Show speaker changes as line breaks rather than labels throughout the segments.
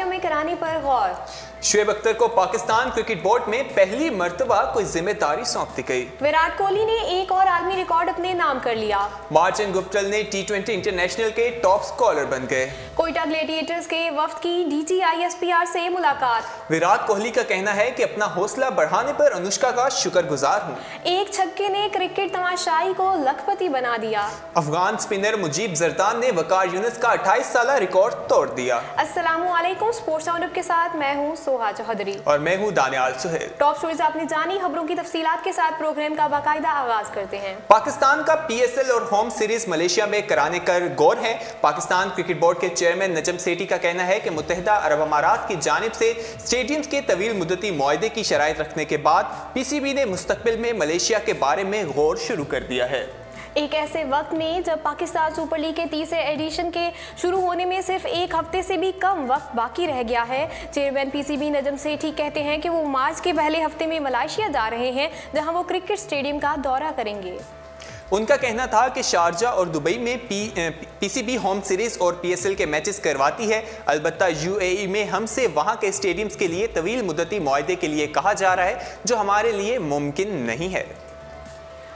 Malaysia में कराने पर गौर।
शुएब अख्तर को पाकिस्तान क्रिकेट बोर्ड में पहली मर्तबा कोई जिम्मेदारी सौंप दी गई।
विराट कोहली ने एक और आलमी रिकॉर्ड अपने नाम कर लिया।
मार्टिन गुप्टिल ने T20 इंटरनेशनल के टॉप स्कॉलर बन गए।
कोयटा ग्लेडिएटर्स के वफ्द की DTISPR से मुलाकात।
विराट कोहली का कहना है कि अपना हौसला बढ़ाने पर अनुष्का का शुक्रगुजार हूं।
एक छक्के ने क्रिकेट तमाशाई को लखपति बना दिया।
अफगान स्पिनर मुजीब जरदान ने वकार यूनुस का 28 साला रिकॉर्ड तोड़ दिया।
अस्सलामुअलैकुम, स्पोर्ट्स राउंडअप के साथ मैं हूं सोहा चौधरी
और मैं हूं दानियाल सुहेल।
टॉप स्टोरीज आपने जानी, खबरों की तफसीलात के साथ प्रोग्राम का बाकायदा आगाज करते हैं।
पाकिस्तान का PSL और होम सीरीज मलेशिया में कराने कर गौर है। पाकिस्तान क्रिकेट बोर्ड के चेयरमैन नजम सेठी का कहना है कि मुत्तहिदा अरब अमारात की जानिब से स्टेडियम्स के तवील मुद्दती मुआहदे की शराइत रखने के बाद PCB ने मुस्तकबिल में मलेशिया के बारे में गौर शुरू कर दिया है।
एक ऐसे वक्त में जब पाकिस्तान सुपर लीग के तीसरे एडिशन के शुरू होने में सिर्फ एक हफ्ते से भी कम वक्त बाकी रह गया है, चेयरमैन PCB नजम सेठी कहते हैं कि वो मार्च के पहले हफ्ते में मलेशिया जा रहे हैं, जहां वो क्रिकेट स्टेडियम का दौरा करेंगे।
उनका कहना था कि शारजा और दुबई में PCB होम सीरीज और PSL के मैचेस करवाती है। अलबत्ता UAE में हमसे वहां के स्टेडियम्स के लिए तवील मुद्दती मुआहदे के लिए कहा जा रहा है, जो हमारे लिए मुमकिन नहीं है।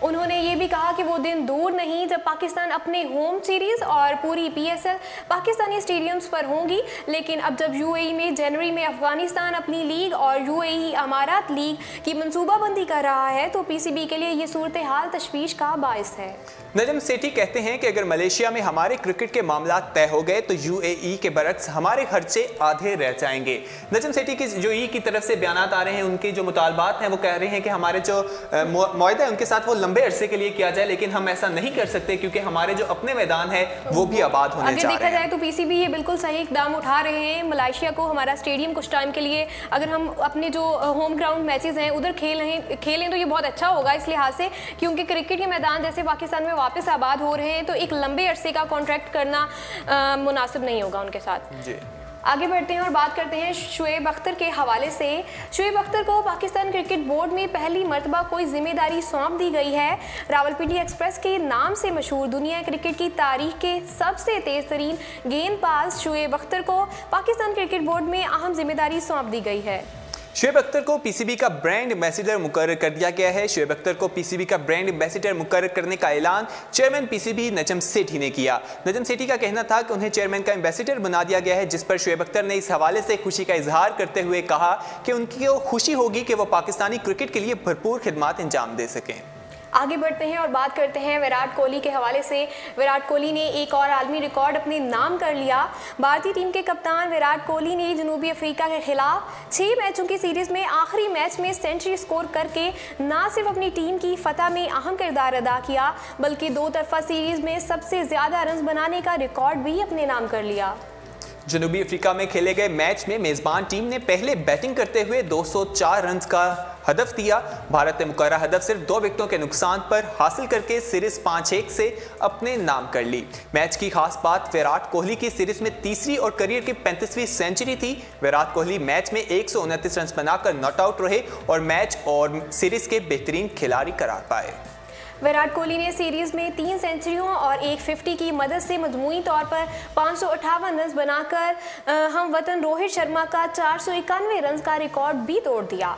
उन्होंने ये भी कहा कि वो दिन दूर नहीं जब पाकिस्तान अपने होम सीरीज और पूरी PSL पाकिस्तानी स्टेडियम्स पर होंगी, लेकिन अब जब UAE में जनवरी में अफगानिस्तान अपनी लीग और UAE अमारात लीग की मंसूबाबंदी कर रहा है, तो PCB के लिए ये सूरत हाल तशवीश का बायस है।
नजम सेठी कहते हैं कि अगर मलेशिया में हमारे क्रिकेट के मामला तय हो गए तो UAE के बरक्स हमारे खर्चे आधे रह जाएंगे। नजम सेठी की UAE की तरफ से बयानात आ रहे हैं, उनके जो मुतालबात हैं वो कह रहे हैं कि हमारे जो मुआहदा है उनके साथ वो लंबे अरसे के लिए किया जाए, लेकिन हम ऐसा नहीं कर सकते क्योंकि हमारे जो अपने मैदान है वो भी आबाद होने जा रहे हैं।
देखा जाए तो PCB ये बिल्कुल सही इकदाम उठा रहे हैं। मलेशिया को हमारा स्टेडियम कुछ टाइम के लिए अगर हम अपने जो होम ग्राउंड मैचेस हैं उधर खेलें तो ये बहुत अच्छा होगा इस लिहाज से, क्योंकि क्रिकेट के मैदान जैसे पाकिस्तान में वापस आबाद हो रहे हैं, तो एक लंबे अरसे का कॉन्ट्रैक्ट करना मुनासिब नहीं होगा उनके साथ जी। आगे बढ़ते हैं और बात करते हैं शुएब अख्तर के हवाले से। शुएब अख्तर को पाकिस्तान क्रिकेट बोर्ड में पहली मर्तबा कोई जिम्मेदारी सौंप दी गई है। रावलपिंडी एक्सप्रेस के नाम से मशहूर दुनिया क्रिकेट की तारीख के सबसे तेज तरीन गेंदबाज शुएब अख्तर को पाकिस्तान क्रिकेट बोर्ड में अहम जिम्मेदारी सौंप दी गई है।
शुएब अख्तर को PCB का ब्रांड एम्बेसडर मुकर्रर कर दिया गया है। शुएब अख्तर को PCB का ब्रांड एम्बेसडर मुकर्रर करने का ऐलान चेयरमैन PCB नजम सेठी ने किया। नजम सेठी का कहना था कि उन्हें चेयरमैन का एम्बेसडर बना दिया गया है, जिस पर शुएब अख्तर ने इस हवाले से खुशी का इजहार करते हुए कहा कि उनकी खुशी होगी कि वो पाकिस्तानी क्रिकेट के लिए भरपूर खिदमात अंजाम दे सकें।
आगे बढ़ते हैं और बात करते हैं विराट कोहली के हवाले से। विराट कोहली ने एक और आलमी रिकॉर्ड अपने नाम कर लिया। भारतीय टीम के कप्तान विराट कोहली ने जनूबी अफ्रीका के खिलाफ 6 मैचों की सीरीज में आखिरी मैच में सेंचुरी स्कोर करके न सिर्फ अपनी टीम की फतह में अहम किरदार अदा किया, बल्कि 2 तरफा सीरीज में सबसे ज़्यादा रन बनाने का रिकॉर्ड भी अपने नाम कर लिया।
जनूबी अफ्रीका में खेले गए मैच में मेज़बान टीम ने पहले बैटिंग करते हुए 204 रन का हदफ दिया। भारत ने मुकर्रर हदफ सिर्फ 2 विकेटों के नुकसान पर हासिल करके सीरीज 5-1 से अपने नाम कर ली। मैच की खास बात विराट कोहली की सीरीज में तीसरी और करियर की 35वीं सेंचुरी थी। विराट कोहली मैच में 129 रन बनाकर नॉट आउट रहे और मैच और सीरीज के बेहतरीन खिलाड़ी करार पाए।
विराट कोहली ने सीरीज में 3 सेंचुरियों और 150 की मदद से मजमूई तौर पर 558 रन बनाकर हम वतन रोहित शर्मा का 491 रन का रिकॉर्ड भी तोड़ दिया।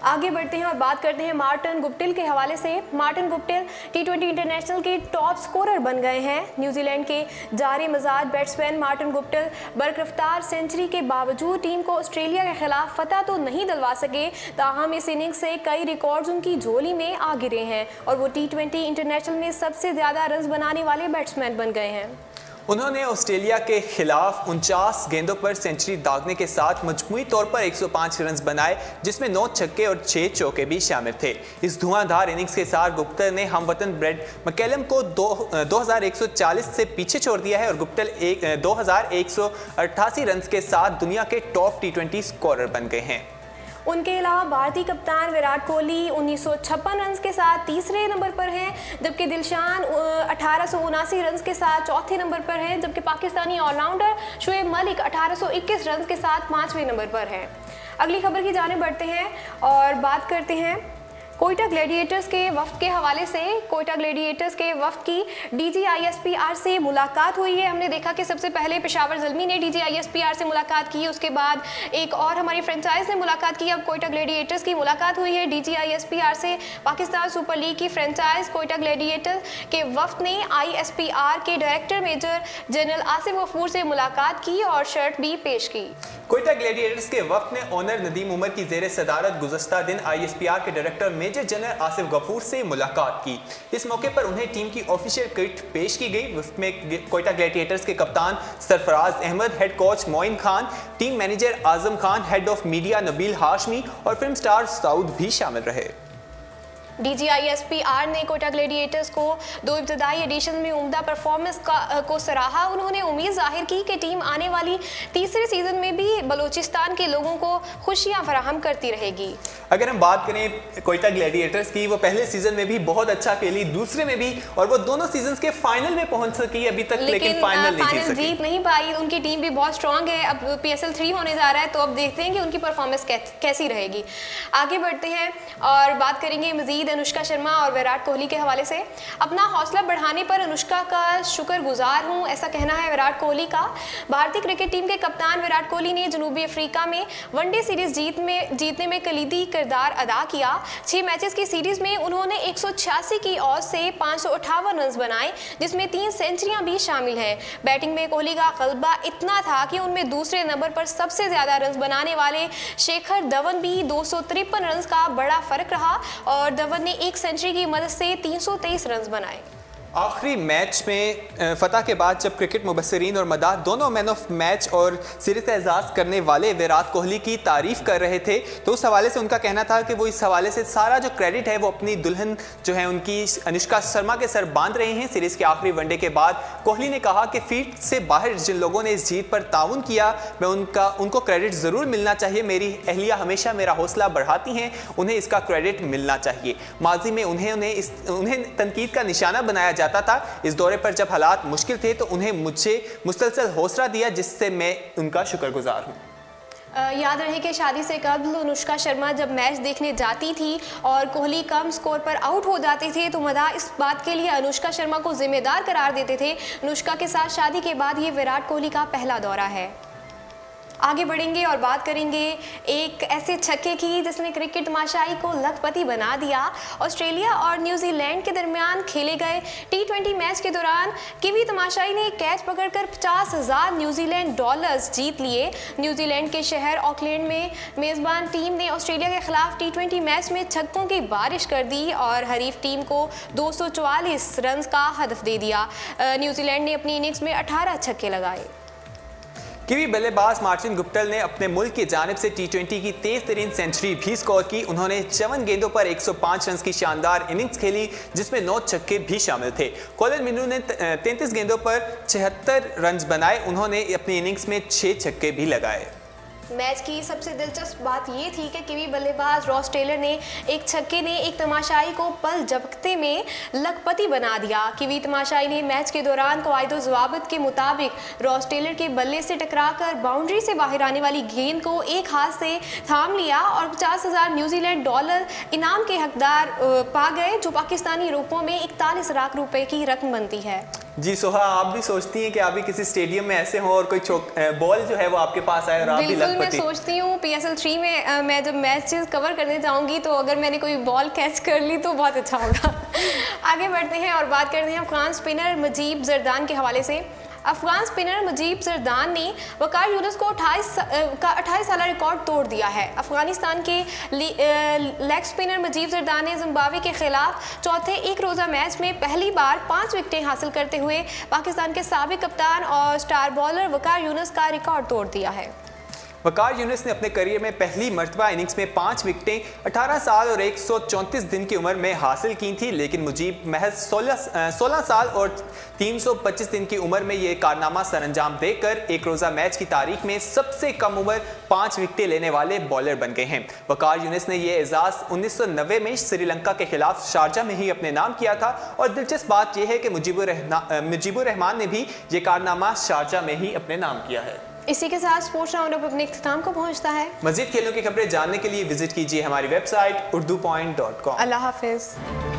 आगे बढ़ते हैं और बात करते हैं मार्टिन गुप्टिल के हवाले से। मार्टिन गुप्टिल T20 इंटरनेशनल के टॉप स्कोरर बन गए हैं। न्यूजीलैंड के जारे मजाज बैट्समैन मार्टिन गुप्टिल बरकरफ्तार सेंचुरी के बावजूद टीम को ऑस्ट्रेलिया के खिलाफ फतह तो नहीं दिलवा सके, ताहम इस इनिंग्स से कई रिकॉर्ड्स उनकी झोली में आ गिरे हैं और वो T20 इंटरनेशनल में सबसे ज़्यादा रन बनाने वाले बैट्समैन बन गए हैं।
उन्होंने ऑस्ट्रेलिया के खिलाफ 49 गेंदों पर सेंचुरी दागने के साथ मजमूई तौर पर 105 रन बनाए, जिसमें 9 छक्के और 6 चौके भी शामिल थे। इस धुआंधार इनिंग्स के साथ गुप्टिल ने हमवतन ब्रेड मैकलम को 2140 से पीछे छोड़ दिया है और गुप्टिल 2188 रन के साथ दुनिया के टॉप T20 स्कोरर बन गए हैं।
उनके अलावा भारतीय कप्तान विराट कोहली 1956 रन के साथ तीसरे नंबर पर हैं, जबकि दिलशान 1879 रन के साथ चौथे नंबर पर हैं, जबकि पाकिस्तानी ऑलराउंडर शुएब मलिक 1821 रन के साथ 5वें नंबर पर हैं। अगली खबर की जाने बढ़ते हैं और बात करते हैं कोयटा ग्लैडिएटर्स के वफ्द के हवाले से कोयटा ग्लैडिएटर्स के वफ्द की DGISPR से मुलाकात हुई है। हमने देखा कि सबसे पहले पेशावर ज़ल्मी ने DGISPR से मुलाकात की, उसके बाद एक और हमारी फ्रेंचाइज ने मुलाकात की। अब कोयटा ग्लैडिएटर्स की मुलाकात हुई है DGISPR से। पाकिस्तान सुपर लीग की फ्रेंचाइज कोयटा ग्लैडिएटर्स के वफ्द ने ISPR के director major general Asif Ghafoor से मुलाकात की और शर्ट भी पेश की।
कोयटा ग्लैडिएटर्स के वफ्द ने ओनर नदीम उमर की ज़ेर सदारत गुज़श्ता दिन ISPR के director major general Asif Ghafoor से मुलाकात की। इस मौके पर उन्हें टीम की ऑफिशियल किट पेश की गई। वफ्द में कोयटा ग्लैडिएटर्स के कप्तान Sarfaraz Ahmed, head coach Moin Khan, team manager Azam Khan, head of media Nabeel Hashmi और फिल्म स्टार साउद भी शामिल रहे।
DGISPR ने कोयटा ग्लैडिएटर्स को 2 इब्तदाई एडिशन में उम्दा परफॉर्मेंस को सराहा। उन्होंने उम्मीद जाहिर की कि टीम आने वाली तीसरे सीजन में भी बलूचिस्तान के लोगों को खुशियां फराहम करती रहेगी।
अगर हम बात करें कोयटा ग्लैडिएटर्स की, वो पहले सीजन में भी बहुत अच्छा खेली, दूसरे में भी, और वो दोनों सीजन्स के फाइनल में पहुंच सकी अभी तक, लेकिन फाइनल
जीत नहीं पाई। उनकी टीम भी बहुत स्ट्रांग है। अब PSL 3 होने जा रहा है, तो अब देखते हैं कि उनकी परफॉर्मेंस कैसी रहेगी। आगे बढ़ते हैं और बात करेंगे मजीद अनुष्का शर्मा और विराट कोहली के हवाले से। अपना हौसला बढ़ाने पर अनुष्का का शुक्रगुजार हूं, ऐसा कहना है विराट कोहली का। भारतीय क्रिकेट टीम के कप्तान विराट कोहली ने जनूबी अफ्रीका में वनडे सीरीज जीतने में कलीदी किरदार अदा किया। 6 मैचेस की सीरीज में उन्होंने 186 की औसत से 558 रन बनाए, जिसमें 3 सेंचुरियां भी शामिल हैं। बैटिंग में कोहली का गलबा इतना था कि उनमें दूसरे नंबर पर सबसे ज्यादा रन बनाने वाले शिखर धवन भी 253 रन का बड़ा फर्क रहा और धवन ने 1 सेंचुरी की मदद से 323 रन बनाए।
आखिरी मैच में फतह के बाद जब क्रिकेट मुबस्सिरीन और मदाह दोनों मैन ऑफ मैच और सिरे एजाज करने वाले विराट कोहली की तारीफ कर रहे थे, तो उस हवाले से उनका कहना था कि वो इस हवाले से सारा जो क्रेडिट है वो अपनी दुल्हन जो है उनकी अनुष्का शर्मा के सर बांध रहे हैं। सीरीज के आखिरी वनडे के बाद कोहली ने कहा कि फील्ड से बाहर जिन लोगों ने इस जीत पर ताउन किया, मैं उनको क्रेडिट ज़रूर मिलना चाहिए। मेरी अहलिया हमेशा मेरा हौसला बढ़ाती हैं, उन्हें इसका क्रेडिट मिलना चाहिए। माजी में उन्हें तनकीद का निशाना बनाया जाता था। इस दौरे पर जब हालात मुश्किल थे तो उन्हें मुझसे मुसलसल हौसला दिया, जिससे मैं उनका शुक्रगुजार हूँ।
याद रहे कि शादी से कबल अनुष्का शर्मा जब मैच देखने जाती थी और कोहली कम स्कोर पर आउट हो जाते थे तो मदाह इस बात के लिए अनुष्का शर्मा को जिम्मेदार करार देते थे। अनुष्का के साथ शादी के बाद ये विराट कोहली का पहला दौरा है। आगे बढ़ेंगे और बात करेंगे एक ऐसे छक्के की जिसने क्रिकेट तमाशाई को लखपति बना दिया। ऑस्ट्रेलिया और न्यूजीलैंड के दरमियान खेले गए T20 मैच के दौरान किवी तमाशाई ने कैच पकड़कर 50,000 न्यूजीलैंड डॉलर्स जीत लिए। न्यूजीलैंड के शहर ऑकलैंड में मेज़बान टीम ने ऑस्ट्रेलिया के खिलाफ T20 मैच में छक्कों की बारिश कर दी और हरीफ टीम को 244 रन का हदफ दे दिया। न्यूजीलैंड ने अपनी इनिंग्स में 18 छक्के लगाए।
किवी बल्लेबाज मार्टिन गुप्टिल ने अपने मुल्क की जानिब से T20 की तेज तरीन सेंचुरी भी स्कोर की। उन्होंने 54 गेंदों पर 105 रन की शानदार इनिंग्स खेली, जिसमें 9 छक्के भी शामिल थे। कोलिन मिनू ने 33 गेंदों पर 76 रन बनाए। उन्होंने अपनी इनिंग्स में 6 छक्के भी लगाए।
मैच की सबसे दिलचस्प बात ये थी कि किवी बल्लेबाज रॉस टेलर ने एक छक्के ने एक तमाशाई को पल झपकते में लखपति बना दिया। किवी तमाशाई ने मैच के दौरान कवायदो ज़वाबित के मुताबिक रॉस टेलर के बल्ले से टकराकर बाउंड्री से बाहर आने वाली गेंद को एक हाथ से थाम लिया और 50,000 न्यूजीलैंड डॉलर इनाम के हकदार पा गए, जो पाकिस्तानी रुपयों में 41 लाख रुपए की रकम बनती है।
जी सोहा, आप भी सोचती हैं कि आप भी किसी स्टेडियम में ऐसे हों और कोई बॉल जो है वो आपके पास आए और आप भी लखपति?
मैं सोचती हूँ PSL 3 में मैं जब मैचेस कवर करने जाऊँगी तो अगर मैंने कोई बॉल कैच कर ली तो बहुत अच्छा होगा। आगे बढ़ते हैं और बात करते हैं अफगान स्पिनर मुजीब जरदान के हवाले से। अफगान स्पिनर मुजीब जरदान ने वकार यूनुस को 28 साल रिकॉर्ड तोड़ दिया है। अफगानिस्तान के लेग स्पिनर मुजीब जरदान ने जिम्बाब्वे के खिलाफ चौथे एक रोज़ा मैच में पहली बार 5 विकेटें हासिल करते हुए पाकिस्तान के साबिक कप्तान और स्टार बॉलर वकार यूनुस का रिकॉर्ड तोड़ दिया है।
वकार यूनुस ने अपने करियर में पहली मर्तबा इनिंग्स में 5 विकेटें 18 साल और 134 दिन की उम्र में हासिल की थी, लेकिन मुजीब महज 16 साल और 325 दिन की उम्र में ये कारनामा सरअंजाम देकर एक रोज़ा मैच की तारीख में सबसे कम उम्र 5 विकेटें लेने वाले बॉलर बन गए हैं। वकार यूनुस ने यह एजाज़ 1990 में श्रीलंका के खिलाफ शारजा में ही अपने नाम किया था और दिलचस्प बात यह है कि मुजीबुर रहमान ने भी ये कारनामा शारजा में ही अपने नाम किया है।
इसी के साथ स्पोर्ट्स राउंड अप अपने इख्तिताम को पहुंचता है।
मज़ीद खेलों की खबरें जानने के लिए विजिट कीजिए हमारी वेबसाइट urdupoint.com।
अल्लाह हाफिज़।